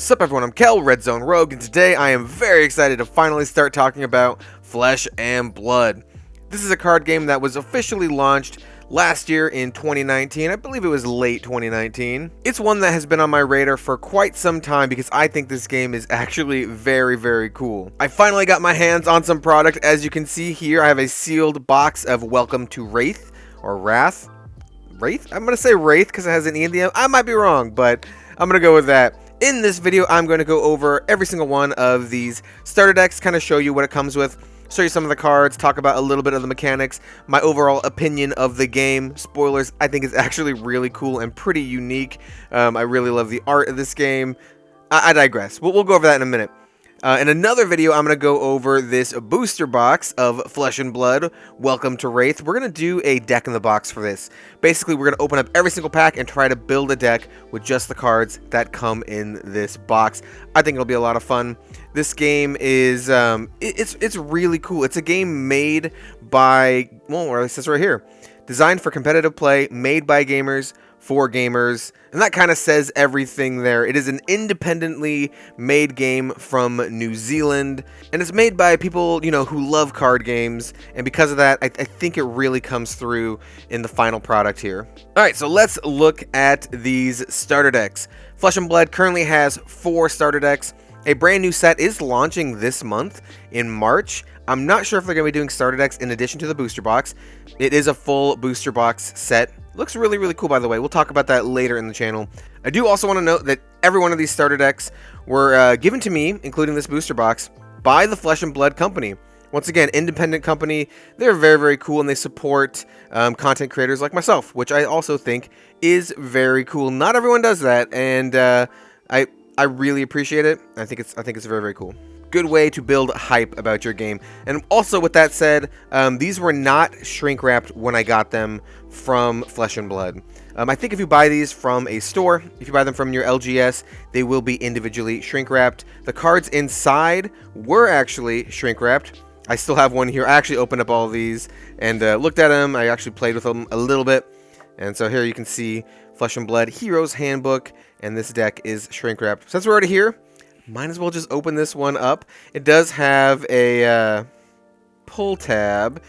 Sup everyone, I'm Kel, Red Zone Rogue, and today I am very excited to finally start talking about Flesh and Blood. This is a card game that was officially launched last year in 2019. I believe it was late 2019. It's one that has been on my radar for quite some time because I think this game is actually very cool. I finally got my hands on some product. As you can see here, I have a sealed box of Welcome to Rathe, or Rathe? Rathe? I'm going to say Rathe because it has an E in the end. I might be wrong, but I'm going to go with that. In this video, I'm going to go over every single one of these starter decks, kind of show you what it comes with, show you some of the cards, talk about a little bit of the mechanics, my overall opinion of the game. Spoilers, I think it's actually really cool and pretty unique. I really love the art of this game. I digress. We'll go over that in a minute. In another video, I'm going to go over this booster box of Flesh and Blood, Welcome to Rathe. We're going to do a deck in the box for this. Basically, we're going to open up every single pack and try to build a deck with just the cards that come in this box. I think it'll be a lot of fun. This game is, it's really cool. It's a game made by, well, it says right here, designed for competitive play, made by gamers, for gamers, and that kind of says everything there. It is an independently made game from New Zealand, and it's made by people, you know, who love card games, and because of that, I think it really comes through in the final product here. Alright, so let's look at these starter decks. Flesh and Blood currently has 4 starter decks. A brand new set is launching this month in March. I'm not sure if they're going to be doing starter decks in addition to the booster box. It is a full booster box set. Looks really cool, by the way. We'll talk about that later in the channel. I do also want to note that every one of these starter decks were given to me, including this booster box, by the Flesh and Blood company. Once again, independent company. They're very cool, and they support content creators like myself, which I also think is very cool. Not everyone does that, and I really appreciate it. I think it's very cool. Good way to build hype about your game. And also, with that said, these were not shrink wrapped when I got them from Flesh and Blood. I think if you buy these from a store, if you buy them from your LGS, they will be individually shrink wrapped. The cards inside were actually shrink wrapped. I still have one here. I actually opened up all of these and looked at them. I actually played with them a little bit. And so here you can see Flesh and Blood Heroes Handbook, and this deck is shrink wrapped. Since we're already here, might as well just open this one up. It does have a pull tab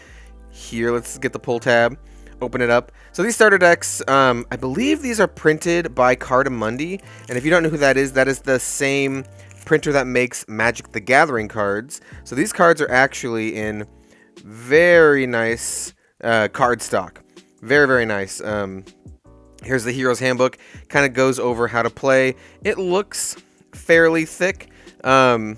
here. Let's get the pull tab, open it up. So these starter decks, I believe these are printed by Cardamundi, and if you don't know who that is the same printer that makes Magic the Gathering cards. So these cards are actually in very nice card stock. Very nice. Here's the Hero's Handbook. Kind of goes over how to play. It looks fairly thick. The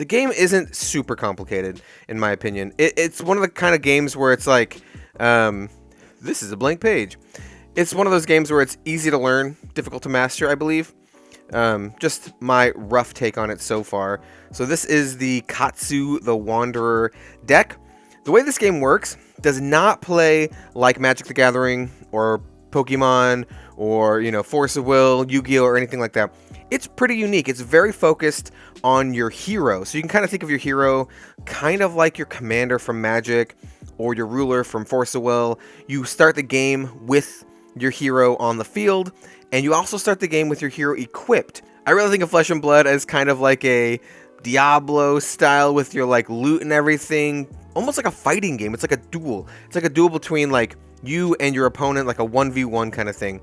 game isn't super complicated, in my opinion. It's one of the kind of games where it's like, this is a blank page. It's one of those games where it's easy to learn, difficult to master, I believe. Just my rough take on it so far. So this is the Katsu the Wanderer deck. The way this game works does not play like Magic the Gathering or Pokemon or, you know, Force of Will, Yu-Gi-Oh, or anything like that. It's pretty unique. It's very focused on your hero. So you can kind of think of your hero kind of like your commander from Magic or your ruler from Force of Will. You start the game with your hero on the field, and you also start the game with your hero equipped. I really think of Flesh and Blood as kind of like a Diablo style with your like loot and everything. Almost like a fighting game. It's like a duel. It's like a duel between like you and your opponent, like a 1v1 kind of thing.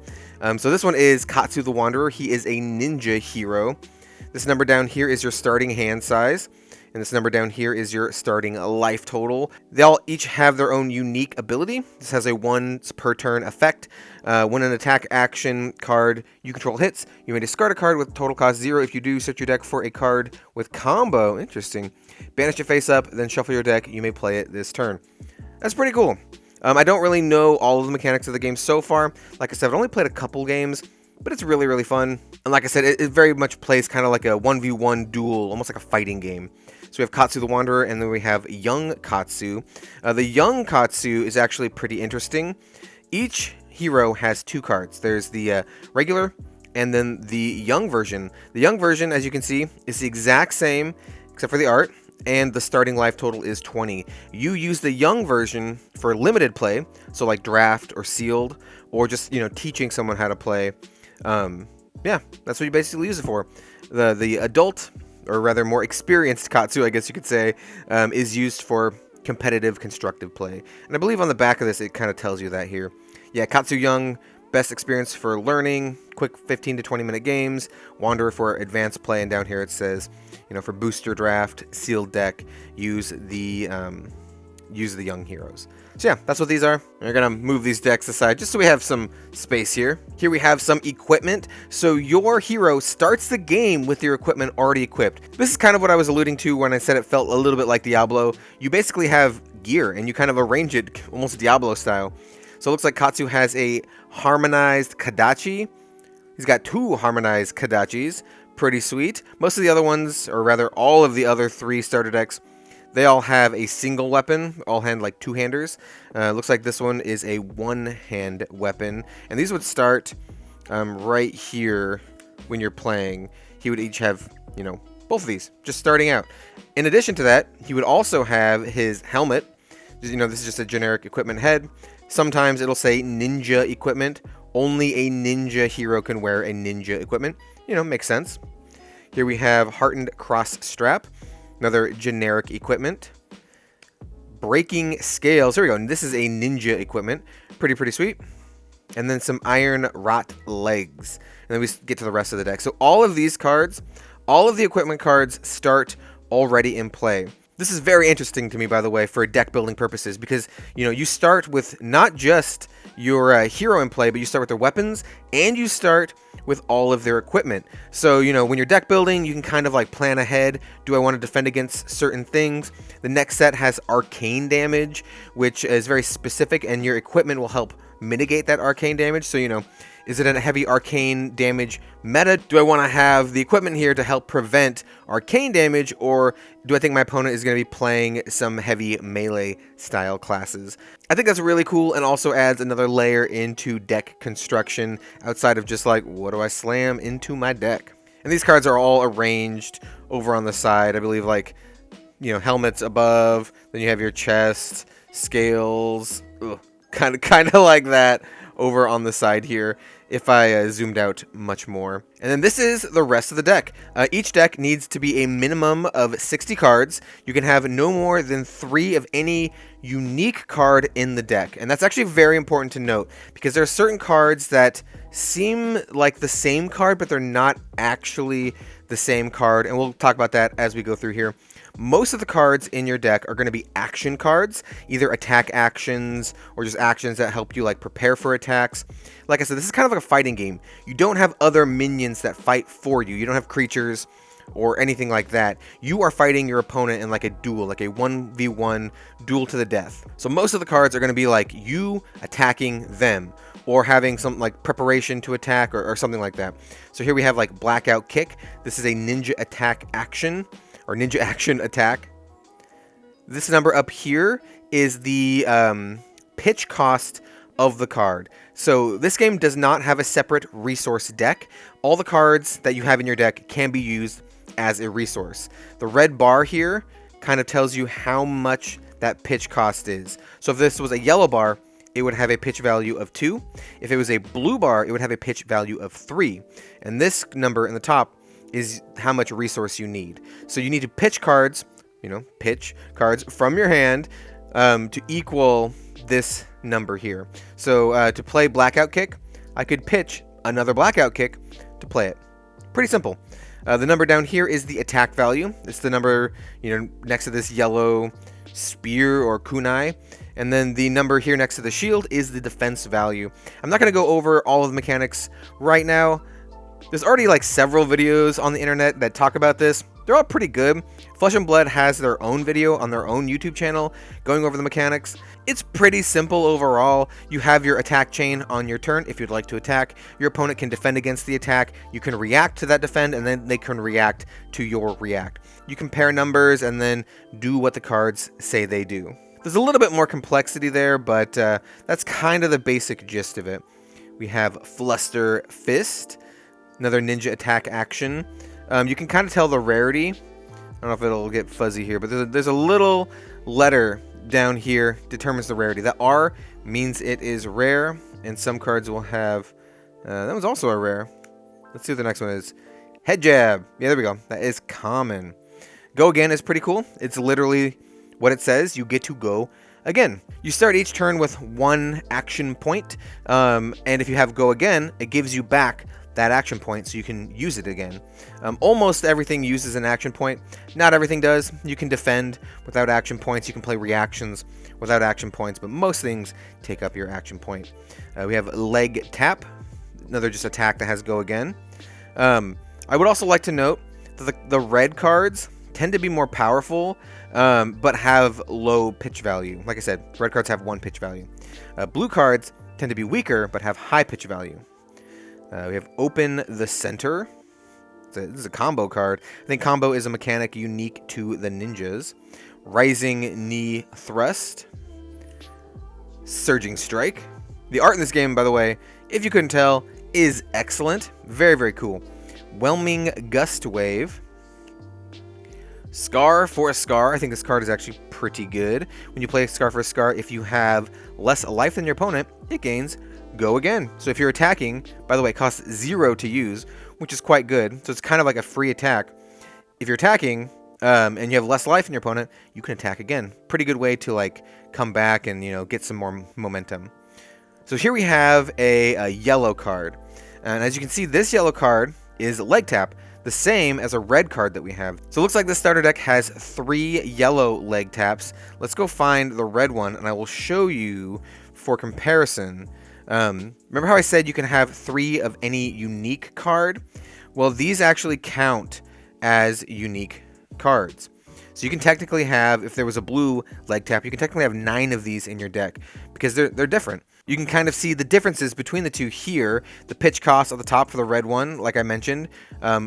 So this one is Katsu the Wanderer. He is a ninja hero. This number down here is your starting hand size, and this number down here is your starting life total. They all each have their own unique ability. This has a once per turn effect. When an attack action card you control hits, you may discard a card with total cost 0. If you do, search your deck for a card with combo. Interesting. Banish it face up, then shuffle your deck. You may play it this turn. That's pretty cool. I don't really know all of the mechanics of the game so far. Like I said, I've only played a couple games, but it's really fun. And like I said, it very much plays kind of like a 1v1 duel, almost like a fighting game. So we have Katsu the Wanderer, and then we have Young Katsu. The Young Katsu is actually pretty interesting. Each hero has 2 cards. There's the regular, and then the young version. The young version, as you can see, is the exact same, except for the art. And the starting life total is 20. You use the young version for limited play, so like draft or sealed, or just, you know, teaching someone how to play. yeah, that's what you basically use it for. The adult, or rather more experienced katsu, I guess you could say, is used for competitive constructive play. And I believe on the back of this it kind of tells you that here. Yeah, katsu young, best experience for learning, quick 15 to 20 minute games, wanderer for advanced play, and down here it says, you know, for booster draft, sealed deck, use the young heroes. So yeah, that's what these are. We're gonna move these decks aside just so we have some space here. Here we have some equipment. So your hero starts the game with your equipment already equipped. This is kind of what I was alluding to when I said it felt a little bit like Diablo. You basically have gear and you kind of arrange it almost Diablo style. So it looks like Katsu has a harmonized Kadachi. He's got 2 harmonized Kadachis. Pretty sweet. Most of the other ones, or rather all of the other 3 starter decks, they all have a single weapon, all hand like 2-handers. Looks like this one is a 1-hand weapon. And these would start right here when you're playing. He would each have, you know, both of these, just starting out. In addition to that, he would also have his helmet. You know, this is just a generic equipment head. Sometimes it'll say ninja equipment. Only a ninja hero can wear a ninja equipment. You know, makes sense. Here we have Heartened Cross Strap. Another generic equipment. Breaking Scales. Here we go. And this is a ninja equipment. Pretty sweet. And then some Iron Rot Legs. And then we get to the rest of the deck. So all of these cards, all of the equipment cards start already in play. This is very interesting to me, by the way, for deck building purposes, because, you know, you start with not just your hero in play, but you start with their weapons, and you start with all of their equipment. So, you know, when you're deck building, you can kind of like plan ahead. Do I want to defend against certain things? The next set has arcane damage, which is very specific, and your equipment will help mitigate that arcane damage. So, you know, is it a heavy arcane damage meta? Do I want to have the equipment here to help prevent arcane damage, or do I think my opponent is going to be playing some heavy melee style classes? I think that's really cool, and also adds another layer into deck construction outside of just like, what do I slam into my deck? And these cards are all arranged over on the side. I believe, like, you know, helmets above, then you have your chest, scales, kind of like that over on the side here, if I zoomed out much more. And then this is the rest of the deck. Each deck needs to be a minimum of 60 cards. You can have no more than 3 of any unique card in the deck. And that's actually very important to note, because there are certain cards that seem like the same card, but they're not actually the same card. And we'll talk about that as we go through here. Most of the cards in your deck are going to be action cards, either attack actions or just actions that help you like prepare for attacks. Like I said, this is kind of like a fighting game. You don't have other minions that fight for you. You don't have creatures or anything like that. You are fighting your opponent in like a duel, like a 1v1 duel to the death. So most of the cards are going to be like you attacking them, or having some like preparation to attack, or something like that. So here we have like Blackout Kick. This is a ninja attack action, or ninja action attack. This number up here is the pitch cost of the card. So this game does not have a separate resource deck. All the cards that you have in your deck can be used as a resource. The red bar here kind of tells you how much that pitch cost is. So if this was a yellow bar, it would have a pitch value of 2. If it was a blue bar, it would have a pitch value of 3. And this number in the top is how much resource you need. So you need to pitch cards, you know, pitch cards from your hand to equal this number here. So to play Blackout Kick, I could pitch another Blackout Kick to play it. Pretty simple. The number down here is the attack value. It's the number, you know, next to this yellow spear or kunai. And then the number here next to the shield is the defense value. I'm not going to go over all of the mechanics right now. There's already like several videos on the internet that talk about this. They're all pretty good. Flesh and Blood has their own video on their own YouTube channel going over the mechanics. It's pretty simple overall. You have your attack chain on your turn. If you'd like to attack, your opponent can defend against the attack. You can react to that defend, and then they can react to your react. You compare numbers and then do what the cards say they do. There's a little bit more complexity there, but that's kind of the basic gist of it. We have Fluster Fist, another ninja attack action. You can kind of tell the rarity. I don't know if it'll get fuzzy here, but there's a little letter down here determines the rarity. That R means it is rare, and some cards will have... that one's also a rare. Let's see what the next one is. Head jab. Yeah, there we go. That is common. Go again is pretty cool. It's literally what it says. You get to go again. You start each turn with 1 action point, and if you have go again, it gives you back that action point so you can use it again. Almost everything uses an action point. Not everything does. You can defend without action points. You can play reactions without action points, but most things take up your action point. We have leg tap, another just attack that has go again. I would also like to note that the red cards tend to be more powerful, but have low pitch value. Like I said, red cards have 1 pitch value. Blue cards tend to be weaker, but have high pitch value. We have open the center. This is a combo card. I think combo is a mechanic unique to the ninjas. Rising knee thrust. Surging strike. The art in this game, by the way, if you couldn't tell, is excellent. Very, very cool. Whelming gust wave. Scar for a Scar. I think this card is actually pretty good. When you play Scar for a Scar, if you have less life than your opponent, it gains go again. So if you're attacking, by the way, it costs 0 to use, which is quite good. So it's kind of like a free attack. If you're attacking and you have less life than your opponent, you can attack again. Pretty good way to like come back and, you know, get some more momentum. So here we have a yellow card. And as you can see, this yellow card is leg tap, the same as a red card that we have. So it looks like this starter deck has 3 yellow leg taps. Let's go find the red one, and I will show you for comparison. Remember how I said you can have 3 of any unique card? Well, these actually count as unique cards. So you can technically have, if there was a blue leg tap, you can technically have 9 of these in your deck because they're different. You can kind of see the differences between the two here. The pitch cost at the top for the red one, like I mentioned,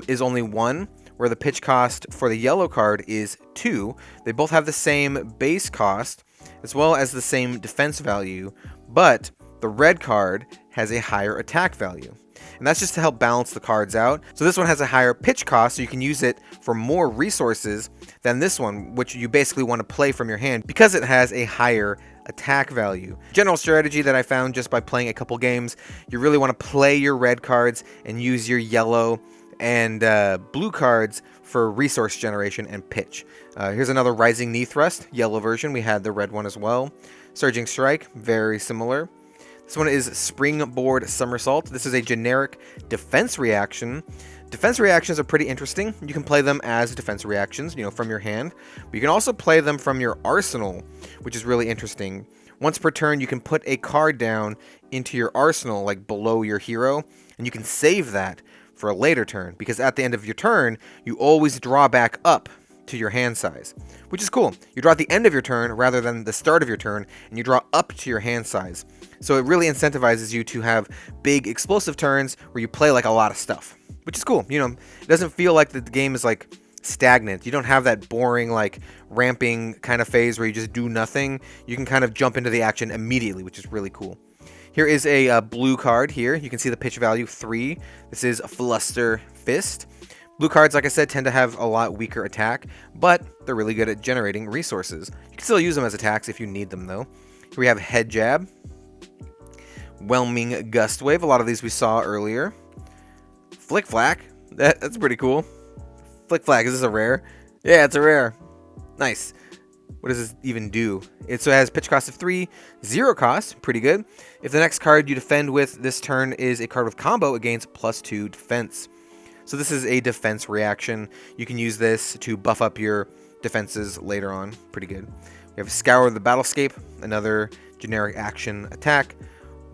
is only 1, where the pitch cost for the yellow card is 2. They both have the same base cost, as well as the same defense value, but the red card has a higher attack value. And that's just to help balance the cards out. So this one has a higher pitch cost, so you can use it for more resources than this one, which you basically want to play from your hand because it has a higher attack value. General strategy that I found just by playing a couple games, you really want to play your red cards and use your yellow and blue cards for resource generation and pitch. Here's another Rising Knee Thrust, yellow version. We had the red one as well. Surging Strike, very similar. This one is Springboard Somersault. This is a generic defense reaction. Defense reactions are pretty interesting. You can play them as defense reactions, you know, from your hand. But you can also play them from your arsenal, which is really interesting. Once per turn, you can put a card down into your arsenal, like below your hero, and you can save that for a later turn, because at the end of your turn, you always draw back up to your hand size, which is cool. You draw at the end of your turn rather than the start of your turn, and you draw up to your hand size. So it really incentivizes you to have big explosive turns where you play like a lot of stuff, which is cool. You know, it doesn't feel like the game is like stagnant. You don't have that boring like ramping kind of phase where you just do nothing. You can kind of jump into the action immediately, which is really cool. Here is a blue card here. You can see the pitch value 3. This is Fluster Fist. Blue cards, like I said, tend to have a lot weaker attack, but they're really good at generating resources. You can still use them as attacks if you need them, though. Here we have Head Jab, Whelming Gust Wave. A lot of these we saw earlier. Flick Flack. That's pretty cool. Flick Flack, is this a rare? Yeah, it's a rare. Nice. What does this even do? It has pitch cost of 3, 0 cost, pretty good. If the next card you defend with this turn is a card with combo, it gains +2 defense. So this is a defense reaction. You can use this to buff up your defenses later on. Pretty good. We have Scour the Battlescape, another generic action attack.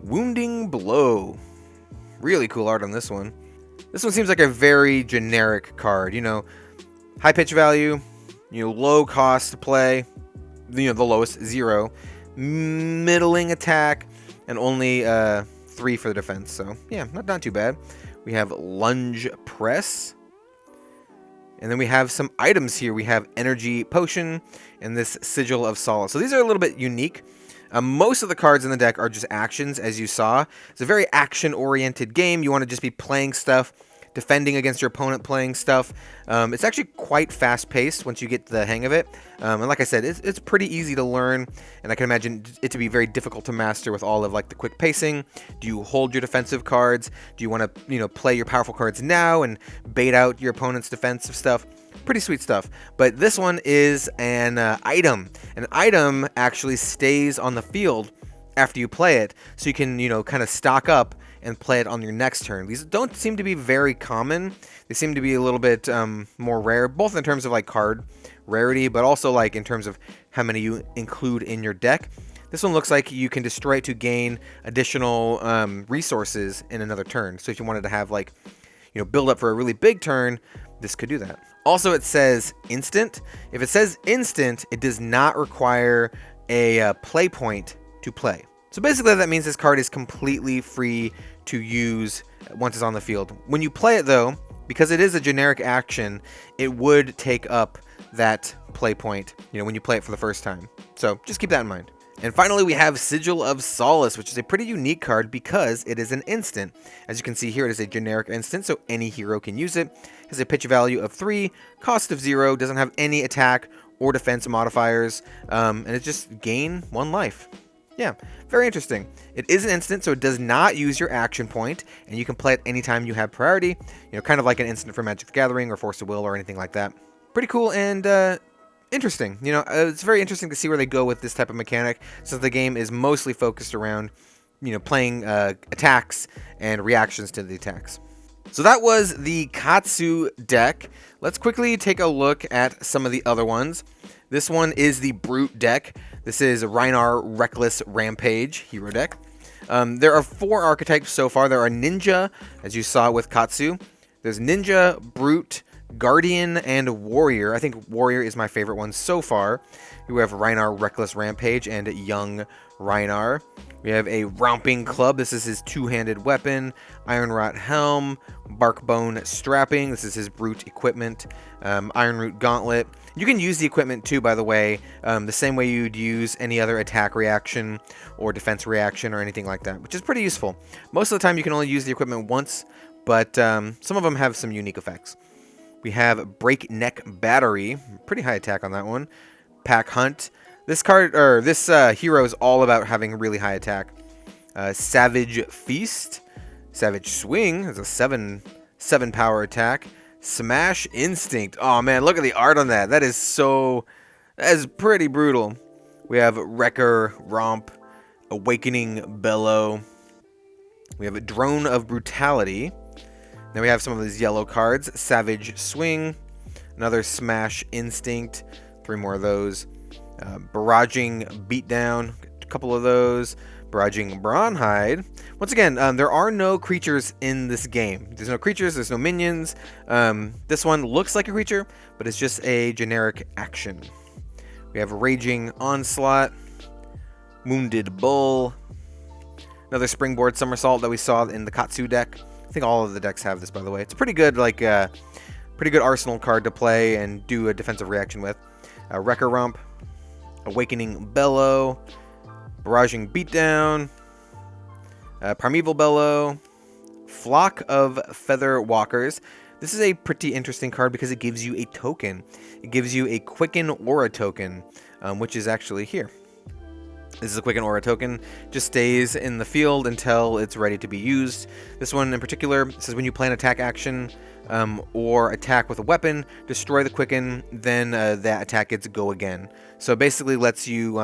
Wounding Blow. Really cool art on this one. This one seems like a very generic card. You know, high pitch value, you know, low cost to play, you know, the lowest 0, middling attack, and only 3 for the defense. So yeah, not too bad. We have Lunge Press. And then we have some items here. We have Energy Potion and this Sigil of Solace. So these are a little bit unique. Most of the cards in the deck are just actions, as you saw. It's a very action-oriented game. You want to just be playing stuff defending against your opponent playing stuff. It's actually quite fast-paced once you get the hang of it. And like I said, it's pretty easy to learn, and I can imagine it to be very difficult to master with all of like the quick pacing. Do you hold your defensive cards? Do you want to, play your powerful cards now and bait out your opponent's defensive stuff? Pretty sweet stuff. But this one is an item. An item actually stays on the field after you play it, so you can, kind of stock up and play it on your next turn. These don't seem to be very common. They seem to be a little bit more rare, both in terms of like card rarity, but also like in terms of how many you include in your deck. This one looks like you can destroy it to gain additional resources in another turn. So if you wanted to have like, build up for a really big turn, this could do that. Also, it says instant. If it says instant, it does not require a play point to play. So basically that means this card is completely free to use once it's on the field. When you play it though, because it is a generic action, it would take up that play point, when you play it for the first time. So just keep that in mind. And finally, we have Sigil of Solace, which is a pretty unique card because it is an instant. As you can see here, it is a generic instant, so any hero can use it. It has a pitch value of 3, cost of 0, doesn't have any attack or defense modifiers, and it just gain 1 life. Yeah, very interesting. It is an instant, so it does not use your action point, and you can play it anytime you have priority. kind of like an instant for Magic the Gathering or Force of Will or anything like that. Pretty cool and interesting. It's very interesting to see where they go with this type of mechanic, since the game is mostly focused around, playing attacks and reactions to the attacks. So that was the Katsu deck. Let's quickly take a look at some of the other ones. This one is the Brut deck. This is Rhinar Reckless Rampage hero deck. There are 4 archetypes so far. There are Ninja, as you saw with Katsu. There's Ninja, Brut, Guardian, and Warrior. I think Warrior is my favorite one so far. We have Rhinar Reckless Rampage and Young Rhinar. We have a Romping Club. This is his 2-handed weapon. Iron Rot Helm. Barkbone Strapping. This is his Brute equipment. Iron Root Gauntlet. You can use the equipment too, by the way, the same way you'd use any other attack reaction or defense reaction or anything like that, which is pretty useful. Most of the time you can only use the equipment once, but some of them have some unique effects. We have Breakneck Battery, pretty high attack on that one. Pack Hunt. This hero is all about having really high attack. Savage Feast. Savage Swing is a 7 power attack. Smash Instinct. Oh man, look at the art on that. That is pretty brutal. We have Wrecker Romp. Awakening Bellow. We have a Drone of Brutality. Now we have some of these yellow cards. Savage Swing. Another Smash Instinct. 3 more of those. Barraging Beatdown. A couple of those. Barraging Bronhide. Once again, there are no creatures in this game. There's no creatures, there's no minions. This one looks like a creature, but it's just a generic action. We have Raging Onslaught. Wounded Bull. Another Springboard Somersault that we saw in the Katsu deck. I think all of the decks have this, by the way. It's a pretty good, pretty good arsenal card to play and do a defensive reaction with. Wrecker Rump. Awakening Bellow. Barraging Beatdown. Primeval Bellow. Flock of Feather Walkers. This is a pretty interesting card because it gives you a token. It gives you a Quicken Aura token, which is actually here. This is a Quicken Aura token. Just stays in the field until it's ready to be used. This one in particular says when you play an attack action or attack with a weapon, destroy the Quicken, then that attack gets to go again. So basically lets you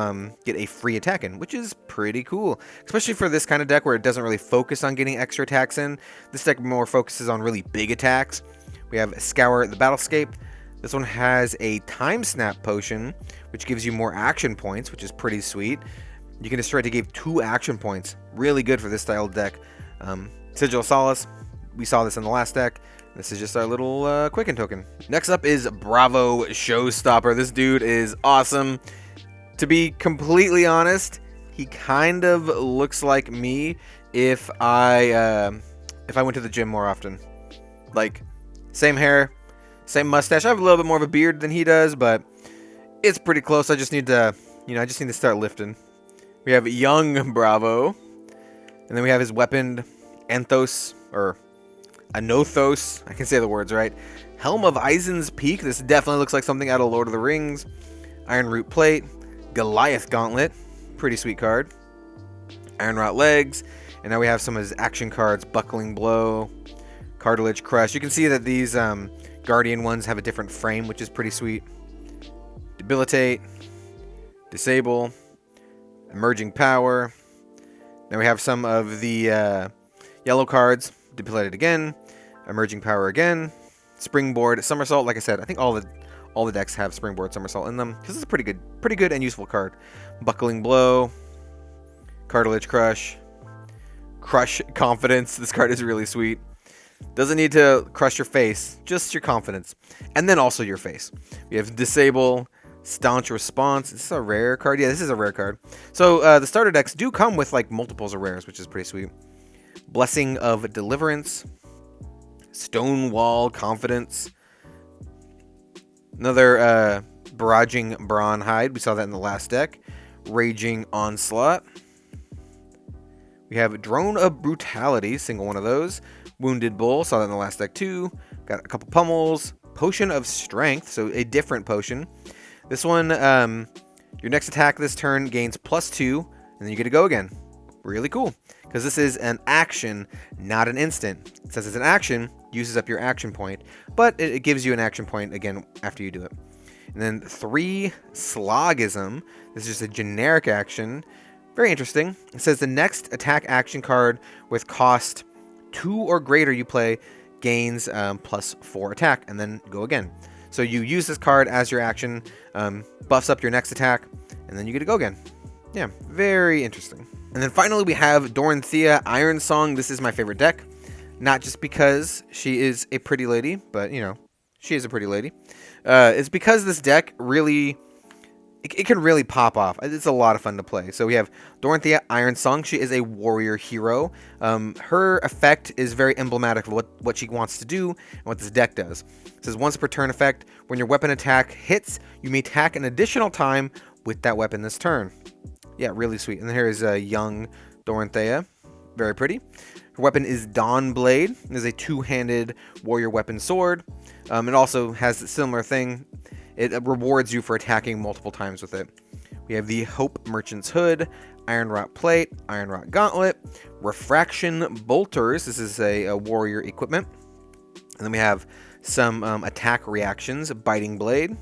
get a free attack in, which is pretty cool. Especially for this kind of deck where it doesn't really focus on getting extra attacks in. This deck more focuses on really big attacks. We have Scour the Battlescape. This one has a Time Snap Potion, which gives you more action points, which is pretty sweet. You can destroy it to give 2 action points. Really good for this style of deck. Sigil of Solace. We saw this in the last deck. This is just our little Quicken token. Next up is Bravo Showstopper. This dude is awesome. To be completely honest, he kind of looks like me if I went to the gym more often. Like, same hair, same mustache. I have a little bit more of a beard than he does, but it's pretty close. I just need to, I just need to start lifting. We have Young Bravo, and then we have his weapon, Anthos, or Anothos, I can say the words right. Helm of Eisen's Peak, this definitely looks like something out of Lord of the Rings. Iron Root Plate, Goliath Gauntlet, pretty sweet card. Iron Rot Legs, and now we have some of his action cards, Buckling Blow, Cartilage Crush. You can see that these Guardian ones have a different frame, which is pretty sweet. Debilitate, Disable, Emerging Power. Now we have some of the yellow cards, Debilited again, Emerging Power again, Springboard, Somersault. Like I said, I think all the decks have Springboard, Somersault in them because it's a pretty good and useful card. Buckling Blow, Cartilage Crush, Crush Confidence. This card is really sweet. Doesn't need to crush your face, just your confidence, and then also your face. We have Disable, Staunch Response. Is this a rare card? Yeah, this is a rare card. So the starter decks do come with like multiples of rares, which is pretty sweet. Blessing of Deliverance, Stonewall Confidence, another Barraging Brawn Hide. We saw that in the last deck. Raging Onslaught. We have Drone of Brutality, single one of those. Wounded Bull, saw that in the last deck too. Got a couple pummels. Potion of Strength, so a different potion. This one, your next attack this turn gains +2, and then you get to go again. Really cool, because this is an action, not an instant. It says it's an action, uses up your action point, but it gives you an action point again after you do it. And then 3 Slogism. This is just a generic action. Very interesting. It says the next attack action card with cost 2 or greater you play gains +4 attack, and then go again. So you use this card as your action, buffs up your next attack, and then you get to go again. Yeah, very interesting. And then finally we have Dorothea Iron Song. This is my favorite deck. Not just because she is a pretty lady, but you know, she is a pretty lady. It's because this deck really... It can really pop off. It's a lot of fun to play. So we have Dorothea Iron Song. She is a warrior hero. Her effect is very emblematic of what she wants to do and what this deck does. It says once per turn effect, when your weapon attack hits, you may attack an additional time with that weapon this turn. Yeah, really sweet. And here is a young Dorothea. Very pretty. Her weapon is Dawn Blade. It is a two-handed warrior weapon sword. It also has a similar thing. It rewards you for attacking multiple times with it. We have the Hope Merchant's Hood, Iron Rot Plate, Iron Rot Gauntlet, Refraction Bolters. This is a warrior equipment. And then we have some attack reactions, Biting Blade.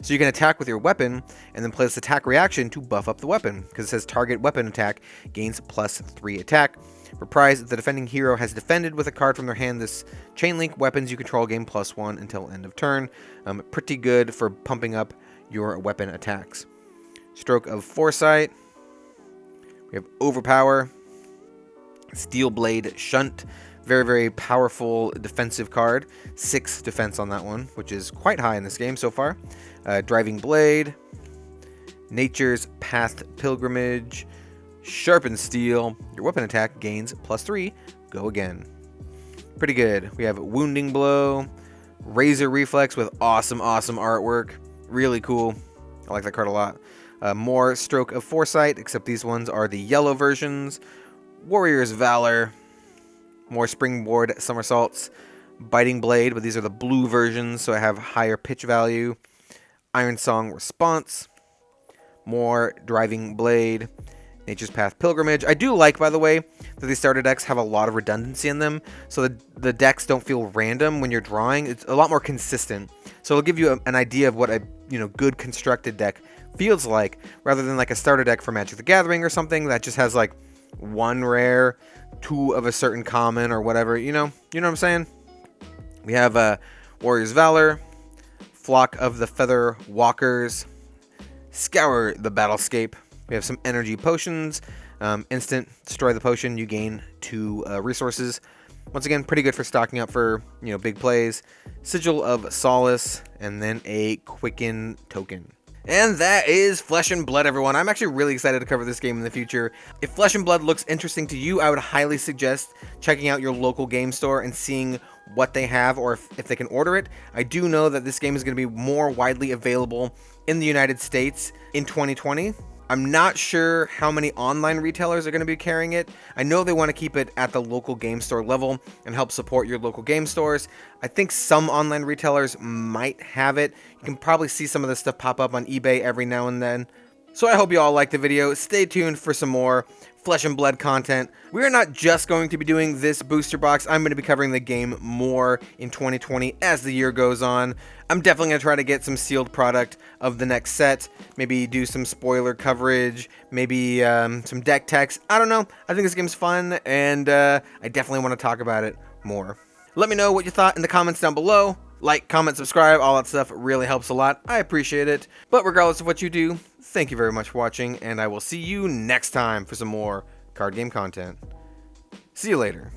So you can attack with your weapon and then play this attack reaction to buff up the weapon, because it says target weapon attack gains +3 attack. Reprise, if the defending hero has defended with a card from their hand, this chain link weapons you control gain +1 until end of turn. Pretty good for pumping up your weapon attacks. Stroke of Foresight. We have Overpower. Steel Blade Shunt. Very, very powerful defensive card. 6 defense on that one, which is quite high in this game so far. Driving Blade. Nature's Path Pilgrimage. Sharpened Steel. Your weapon attack gains +3. Go again. Pretty good. We have Wounding Blow. Razor Reflex with awesome artwork. Really cool. I like that card a lot. More Stroke of Foresight, except these ones are the yellow versions. Warrior's Valor. More Springboard Somersaults. Biting Blade, but these are the blue versions, so I have higher pitch value. Iron Song Response. More Driving Blade. Nature's Path Pilgrimage. I do like, by the way, that these starter decks have a lot of redundancy in them, so the decks don't feel random when you're drawing. It's a lot more consistent, so it'll give you an idea of what a good constructed deck feels like, rather than like a starter deck for Magic the Gathering or something that just has like 1 rare, 2 of a certain common or whatever. You know what I'm saying? We have Warrior's Valor, Flock of the Feather Walkers, Scour the Battlescape. We have some energy potions. Instant destroy the potion, you gain 2 resources. Once again, pretty good for stocking up for big plays. Sigil of Solace, and then a Quicken token. And that is Flesh and Blood, everyone. I'm actually really excited to cover this game in the future. If Flesh and Blood looks interesting to you, I would highly suggest checking out your local game store and seeing what they have, or if they can order it. I do know that this game is going to be more widely available in the United States in 2020. I'm not sure how many online retailers are going to be carrying it. I know they want to keep it at the local game store level and help support your local game stores. I think some online retailers might have it. You can probably see some of this stuff pop up on eBay every now and then. So I hope you all liked the video. Stay tuned for some more Flesh and Blood content. We are not just going to be doing this booster box. I'm going to be covering the game more in 2020 as the year goes on. I'm definitely going to try to get some sealed product of the next set. Maybe do some spoiler coverage. Maybe some deck text. I don't know. I think this game's fun, and I definitely want to talk about it more. Let me know what you thought in the comments down below. Like, comment, subscribe, all that stuff really helps a lot. I appreciate it. But regardless of what you do, thank you very much for watching, and I will see you next time for some more card game content. See you later.